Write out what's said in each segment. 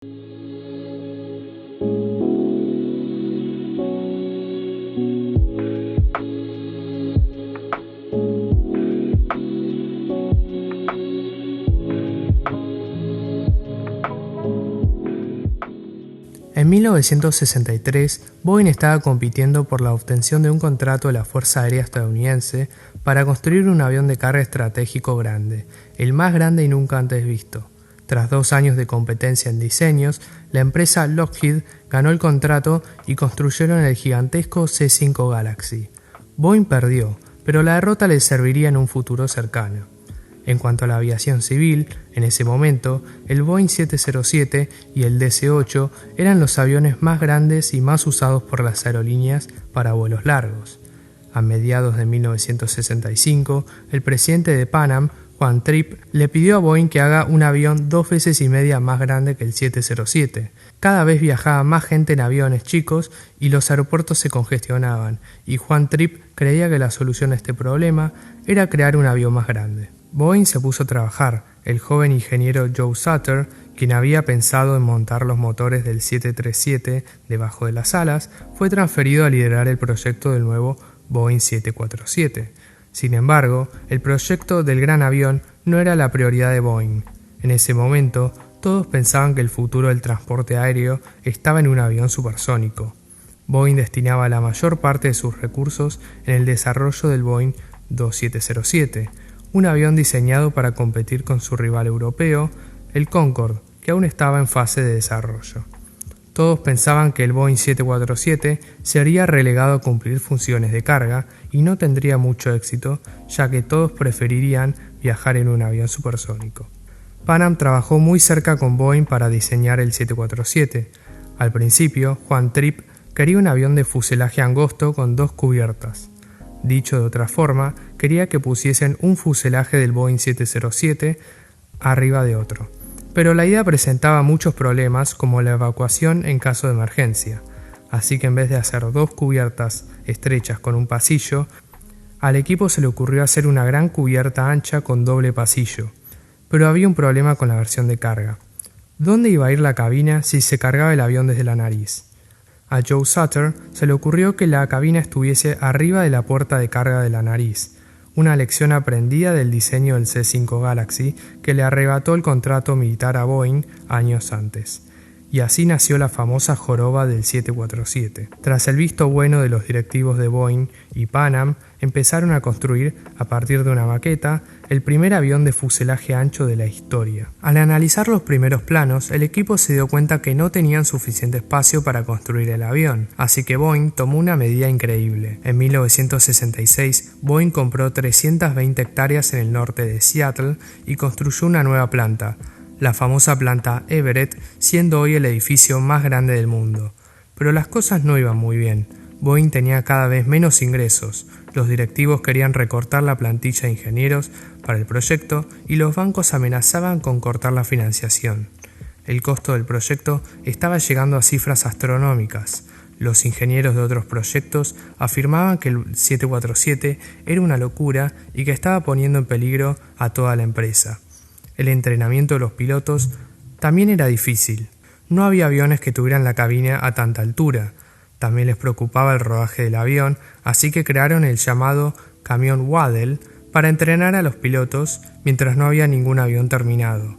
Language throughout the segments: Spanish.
En 1963, Boeing estaba compitiendo por la obtención de un contrato de la Fuerza Aérea Estadounidense para construir un avión de carga estratégico grande, el más grande y nunca antes visto. Tras 2 años de competencia en diseños, la empresa Lockheed ganó el contrato y construyeron el gigantesco C-5 Galaxy. Boeing perdió, pero la derrota le serviría en un futuro cercano. En cuanto a la aviación civil, en ese momento, el Boeing 707 y el DC-8 eran los aviones más grandes y más usados por las aerolíneas para vuelos largos. A mediados de 1965, el presidente de Pan Am, Juan Trippe, le pidió a Boeing que haga un avión 2 veces y media más grande que el 707. Cada vez viajaba más gente en aviones chicos y los aeropuertos se congestionaban, y Juan Trippe creía que la solución a este problema era crear un avión más grande. Boeing se puso a trabajar. El joven ingeniero Joe Sutter, quien había pensado en montar los motores del 737 debajo de las alas, fue transferido a liderar el proyecto del nuevo Boeing 747. Sin embargo, el proyecto del gran avión no era la prioridad de Boeing. En ese momento, todos pensaban que el futuro del transporte aéreo estaba en un avión supersónico. Boeing destinaba la mayor parte de sus recursos en el desarrollo del Boeing 2707, un avión diseñado para competir con su rival europeo, el Concorde, que aún estaba en fase de desarrollo. Todos pensaban que el Boeing 747 sería relegado a cumplir funciones de carga y no tendría mucho éxito, ya que todos preferirían viajar en un avión supersónico. Pan Am trabajó muy cerca con Boeing para diseñar el 747. Al principio, Juan Trippe quería un avión de fuselaje angosto con 2 cubiertas. Dicho de otra forma, quería que pusiesen un fuselaje del Boeing 707 arriba de otro. Pero la idea presentaba muchos problemas, como la evacuación en caso de emergencia. Así que en vez de hacer 2 cubiertas estrechas con un pasillo, al equipo se le ocurrió hacer una gran cubierta ancha con doble pasillo. Pero había un problema con la versión de carga. ¿Dónde iba a ir la cabina si se cargaba el avión desde la nariz? A Joe Sutter se le ocurrió que la cabina estuviese arriba de la puerta de carga de la nariz, una lección aprendida del diseño del C-5 Galaxy que le arrebató el contrato militar a Boeing años antes. Y así nació la famosa joroba del 747. Tras el visto bueno de los directivos de Boeing y Pan Am, empezaron a construir, a partir de una maqueta, el primer avión de fuselaje ancho de la historia. Al analizar los primeros planos, el equipo se dio cuenta que no tenían suficiente espacio para construir el avión, así que Boeing tomó una medida increíble. En 1966, Boeing compró 320 hectáreas en el norte de Seattle y construyó una nueva planta, la famosa planta Everett, siendo hoy el edificio más grande del mundo. Pero las cosas no iban muy bien. Boeing tenía cada vez menos ingresos, los directivos querían recortar la plantilla de ingenieros para el proyecto y los bancos amenazaban con cortar la financiación. El costo del proyecto estaba llegando a cifras astronómicas. Los ingenieros de otros proyectos afirmaban que el 747 era una locura y que estaba poniendo en peligro a toda la empresa. El entrenamiento de los pilotos también era difícil. No había aviones que tuvieran la cabina a tanta altura. También les preocupaba el rodaje del avión, así que crearon el llamado camión Waddell para entrenar a los pilotos mientras no había ningún avión terminado.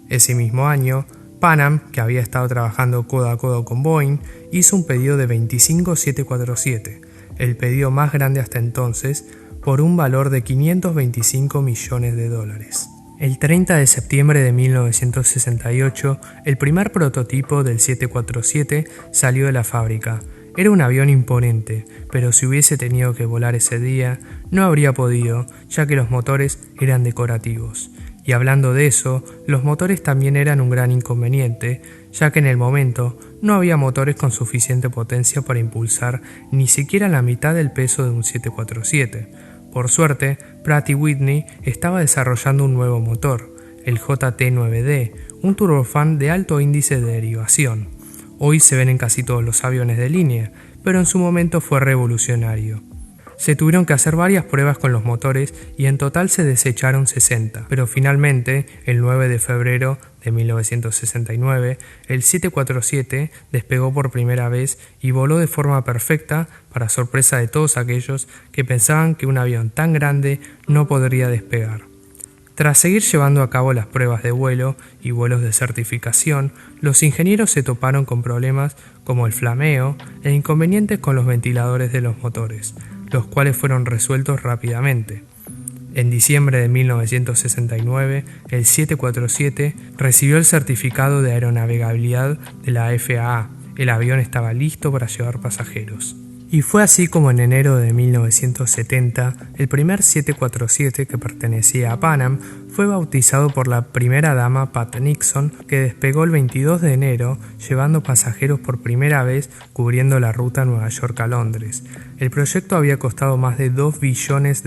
Ese mismo año, Pan Am, que había estado trabajando codo a codo con Boeing, hizo un pedido de 25 747, el pedido más grande hasta entonces, por un valor de $525 millones. El 30 de septiembre de 1968, el primer prototipo del 747 salió de la fábrica. Era un avión imponente, pero si hubiese tenido que volar ese día, no habría podido, ya que los motores eran decorativos. Y hablando de eso, los motores también eran un gran inconveniente, ya que en el momento no había motores con suficiente potencia para impulsar ni siquiera la mitad del peso de un 747. Por suerte, Pratt & Whitney estaba desarrollando un nuevo motor, el JT9D, un turbofán de alto índice de derivación. Hoy se ven en casi todos los aviones de línea, pero en su momento fue revolucionario. Se tuvieron que hacer varias pruebas con los motores y en total se desecharon 60, pero finalmente, el 9 de febrero de 1969, el 747 despegó por primera vez y voló de forma perfecta, para sorpresa de todos aquellos que pensaban que un avión tan grande no podría despegar. Tras seguir llevando a cabo las pruebas de vuelo y vuelos de certificación, los ingenieros se toparon con problemas como el flameo e inconvenientes con los ventiladores de los motores, los cuales fueron resueltos rápidamente. En diciembre de 1969, el 747 recibió el certificado de aeronavegabilidad de la FAA. El avión estaba listo para llevar pasajeros. Y fue así como en enero de 1970, el primer 747 que pertenecía a Pan Am fue bautizado por la primera dama Pat Nixon, que despegó el 22 de enero llevando pasajeros por primera vez cubriendo la ruta Nueva York a Londres. El proyecto había costado más de $2 billones,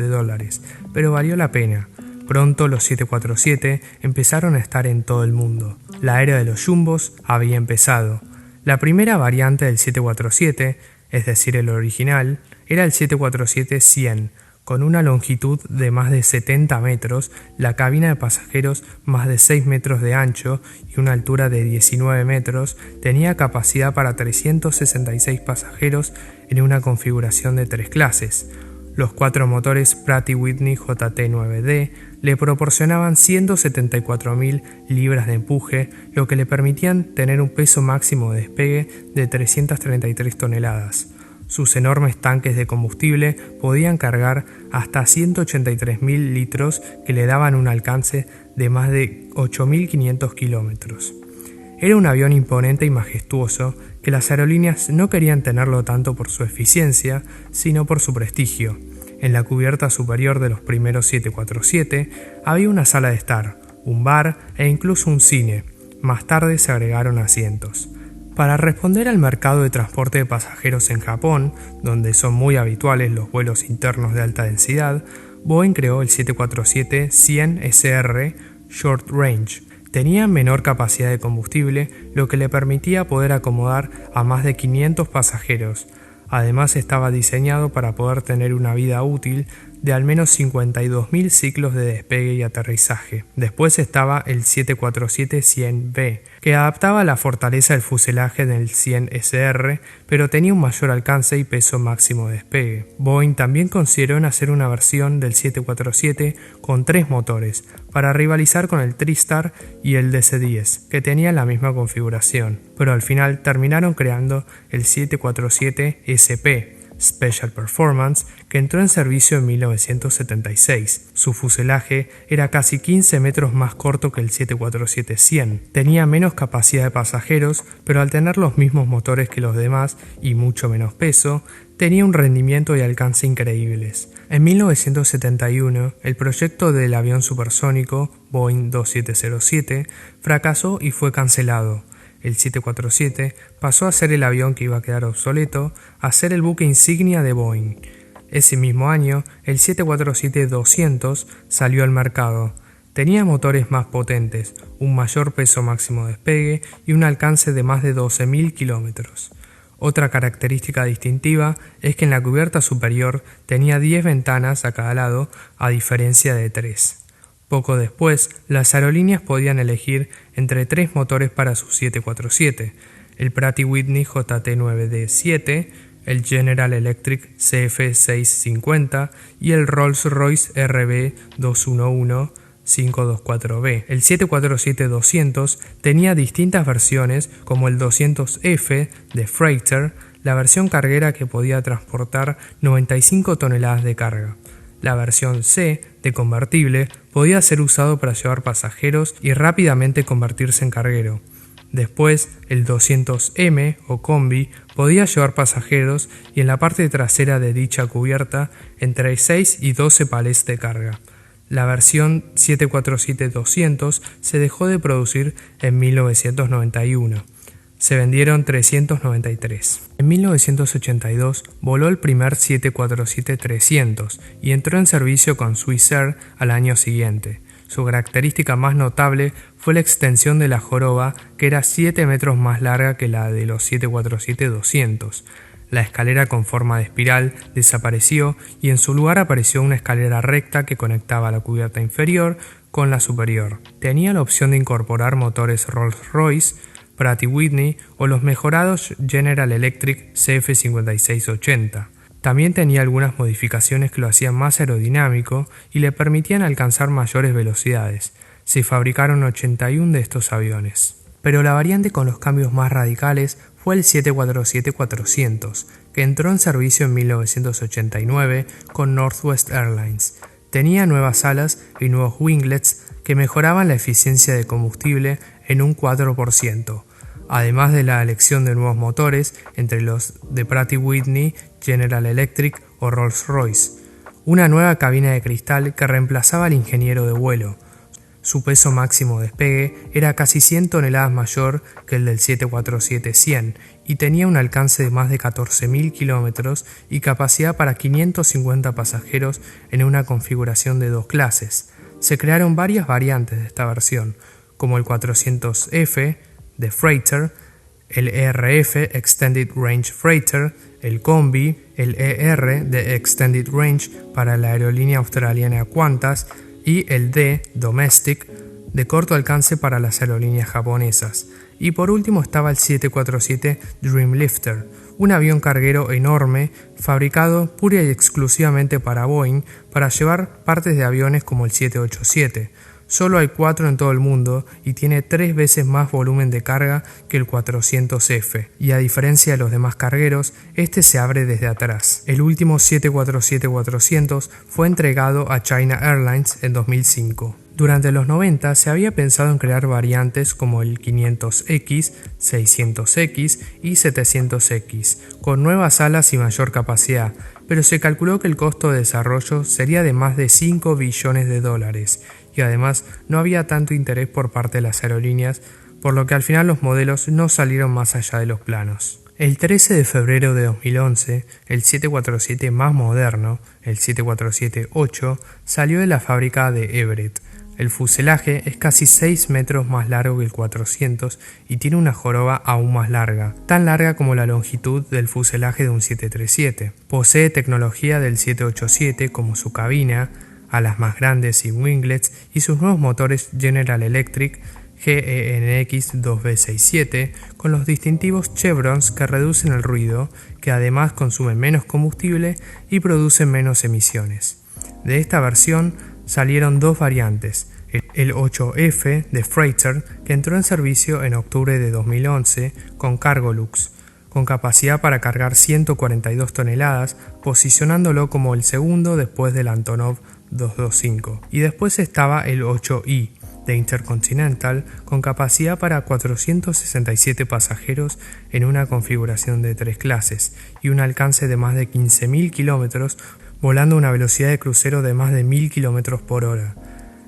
pero valió la pena. Pronto los 747 empezaron a estar en todo el mundo. La era de los jumbos había empezado. La primera variante del 747, es decir, el original, era el 747-100, con una longitud de más de 70 metros, la cabina de pasajeros más de 6 metros de ancho y una altura de 19 metros, tenía capacidad para 366 pasajeros en una configuración de 3 clases. Los 4 motores Pratt & Whitney JT9D le proporcionaban 174.000 libras de empuje, lo que le permitían tener un peso máximo de despegue de 333 toneladas. Sus enormes tanques de combustible podían cargar hasta 183.000 litros, que le daban un alcance de más de 8.500 kilómetros. Era un avión imponente y majestuoso que las aerolíneas no querían tenerlo tanto por su eficiencia, sino por su prestigio. En la cubierta superior de los primeros 747 había una sala de estar, un bar e incluso un cine. Más tarde se agregaron asientos. Para responder al mercado de transporte de pasajeros en Japón, donde son muy habituales los vuelos internos de alta densidad, Boeing creó el 747-100 Short Range. Tenía menor capacidad de combustible, lo que le permitía poder acomodar a más de 500 pasajeros. Además, estaba diseñado para poder tener una vida útil de al menos 52.000 ciclos de despegue y aterrizaje. Después estaba el 747-100B, que adaptaba la fortaleza del fuselaje del 100SR, pero tenía un mayor alcance y peso máximo de despegue. Boeing también consideró en hacer una versión del 747 con 3 motores, para rivalizar con el TriStar y el DC-10, que tenían la misma configuración, pero al final terminaron creando el 747SP, Special Performance, que entró en servicio en 1976. Su fuselaje era casi 15 metros más corto que el 747-100. Tenía menos capacidad de pasajeros, pero al tener los mismos motores que los demás y mucho menos peso, tenía un rendimiento y alcance increíbles. En 1971, el proyecto del avión supersónico Boeing 2707 fracasó y fue cancelado. El 747 pasó a ser el avión que iba a quedar obsoleto a ser el buque insignia de Boeing. Ese mismo año, el 747-200 salió al mercado. Tenía motores más potentes, un mayor peso máximo de despegue y un alcance de más de 12.000 kilómetros. Otra característica distintiva es que en la cubierta superior tenía 10 ventanas a cada lado, a diferencia de 3. Poco después, las aerolíneas podían elegir entre 3 motores para su 747, el Pratt & Whitney JT9D7, el General Electric CF650 y el Rolls-Royce RB211-524B. El 747-200 tenía distintas versiones, como el 200F de Freighter, la versión carguera que podía transportar 95 toneladas de carga. La versión C, de convertible, podía ser usado para llevar pasajeros y rápidamente convertirse en carguero. Después, el 200M o combi podía llevar pasajeros y en la parte trasera de dicha cubierta entre 6 y 12 palets de carga. La versión 747-200 se dejó de producir en 1991. Se vendieron 393. En 1982 voló el primer 747-300 y entró en servicio con Swissair al año siguiente. Su característica más notable fue la extensión de la joroba, que era 7 metros más larga que la de los 747-200. La escalera con forma de espiral desapareció y en su lugar apareció una escalera recta que conectaba la cubierta inferior con la superior. Tenía la opción de incorporar motores Rolls-Royce, Pratt & Whitney o los mejorados General Electric CF5680. También tenía algunas modificaciones que lo hacían más aerodinámico y le permitían alcanzar mayores velocidades. Se fabricaron 81 de estos aviones. Pero la variante con los cambios más radicales fue el 747-400, que entró en servicio en 1989 con Northwest Airlines. Tenía nuevas alas y nuevos winglets que mejoraban la eficiencia de combustible en un 4%, además de la elección de nuevos motores entre los de Pratt & Whitney, General Electric o Rolls-Royce. Una nueva cabina de cristal que reemplazaba al ingeniero de vuelo. Su peso máximo de despegue era casi 100 toneladas mayor que el del 747-100 y tenía un alcance de más de 14.000 kilómetros y capacidad para 550 pasajeros en una configuración de dos clases. Se crearon varias variantes de esta versión, como el 400F de Freighter, el ERF Extended Range Freighter, el Combi, el ER de Extended Range para la aerolínea australiana Qantas y el D Domestic de corto alcance para las aerolíneas japonesas. Y por último estaba el 747 Dreamlifter, un avión carguero enorme fabricado pura y exclusivamente para Boeing para llevar partes de aviones como el 787. Solo hay 4 en todo el mundo y tiene 3 veces más volumen de carga que el 400F, y a diferencia de los demás cargueros, este se abre desde atrás. El último 747-400 fue entregado a China Airlines en 2005. Durante los 90 se había pensado en crear variantes como el 500X, 600X y 700X, con nuevas alas y mayor capacidad, pero se calculó que el costo de desarrollo sería de más de 5 billones de dólares, y además no había tanto interés por parte de las aerolíneas, por lo que al final los modelos no salieron más allá de los planos. El 13 de febrero de 2011, el 747 más moderno, el 747-8, salió de la fábrica de Everett. El fuselaje es casi 6 metros más largo que el 400 y tiene una joroba aún más larga, tan larga como la longitud del fuselaje de un 737. Posee tecnología del 787 como su cabina, alas más grandes y winglets y sus nuevos motores General Electric GEnx 2B67 con los distintivos chevrons que reducen el ruido, que además consumen menos combustible y producen menos emisiones. De esta versión salieron dos variantes, el 8F de Freighter, que entró en servicio en octubre de 2011 con Cargolux, con capacidad para cargar 142 toneladas, posicionándolo como el segundo después del Antonov 225. Y después estaba el 8I de Intercontinental, con capacidad para 467 pasajeros en una configuración de 3 clases y un alcance de más de 15.000 kilómetros, volando a una velocidad de crucero de más de 1.000 km por hora.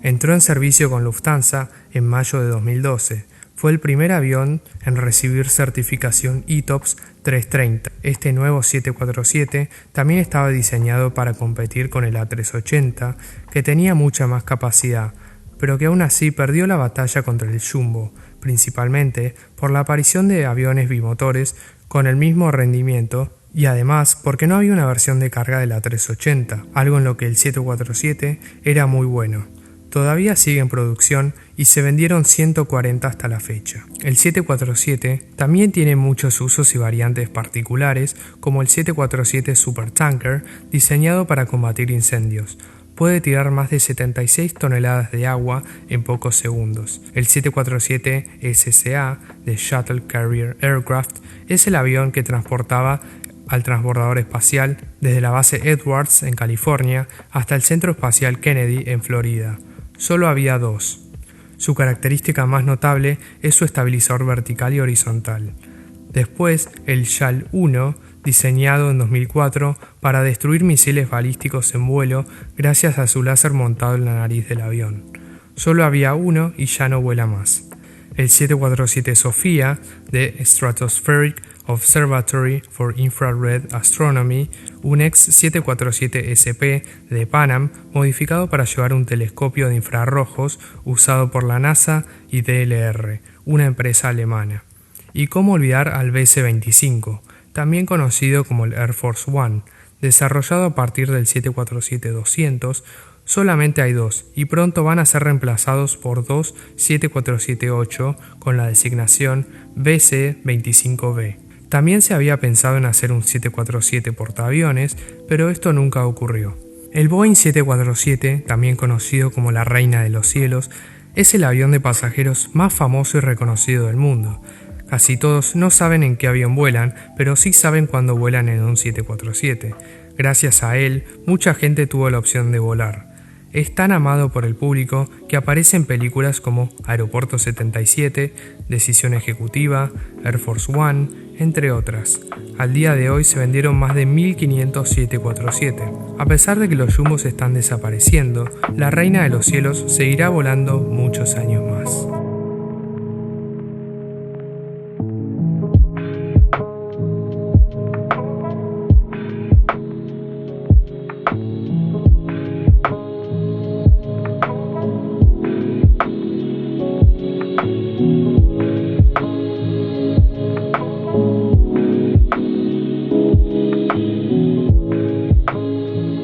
Entró en servicio con Lufthansa en mayo de 2012. Fue el primer avión en recibir certificación ETOPS 330. Este nuevo 747 también estaba diseñado para competir con el A380, que tenía mucha más capacidad, pero que aún así perdió la batalla contra el Jumbo, principalmente por la aparición de aviones bimotores con el mismo rendimiento y además porque no había una versión de carga del A380, algo en lo que el 747 era muy bueno. Todavía sigue en producción y se vendieron 140 hasta la fecha. El 747 también tiene muchos usos y variantes particulares, como el 747 Supertanker, diseñado para combatir incendios. Puede tirar más de 76 toneladas de agua en pocos segundos. El 747 SCA de Shuttle Carrier Aircraft es el avión que transportaba al transbordador espacial desde la base Edwards en California hasta el Centro Espacial Kennedy en Florida. Solo había 2. Su característica más notable es su estabilizador vertical y horizontal. Después, el Shal 1, diseñado en 2004 para destruir misiles balísticos en vuelo gracias a su láser montado en la nariz del avión. Solo había uno y ya no vuela más. El 747 Sofia de Stratospheric Observatory for Infrared Astronomy, un ex 747 SP de Pan Am modificado para llevar un telescopio de infrarrojos usado por la NASA y DLR, una empresa alemana. Y cómo olvidar al BC-25, también conocido como el Air Force One. Desarrollado a partir del 747-200, solamente hay dos y pronto van a ser reemplazados por dos 747-8 con la designación BC-25B. También se había pensado en hacer un 747 portaaviones, pero esto nunca ocurrió. El Boeing 747, también conocido como la Reina de los Cielos, es el avión de pasajeros más famoso y reconocido del mundo. Casi todos no saben en qué avión vuelan, pero sí saben cuándo vuelan en un 747. Gracias a él, mucha gente tuvo la opción de volar. Es tan amado por el público que aparece en películas como Aeropuerto 77, Decisión Ejecutiva, Air Force One, entre otras. Al día de hoy se vendieron más de 1.500 747. A pesar de que los jumbos están desapareciendo, la Reina de los Cielos seguirá volando muchos años más.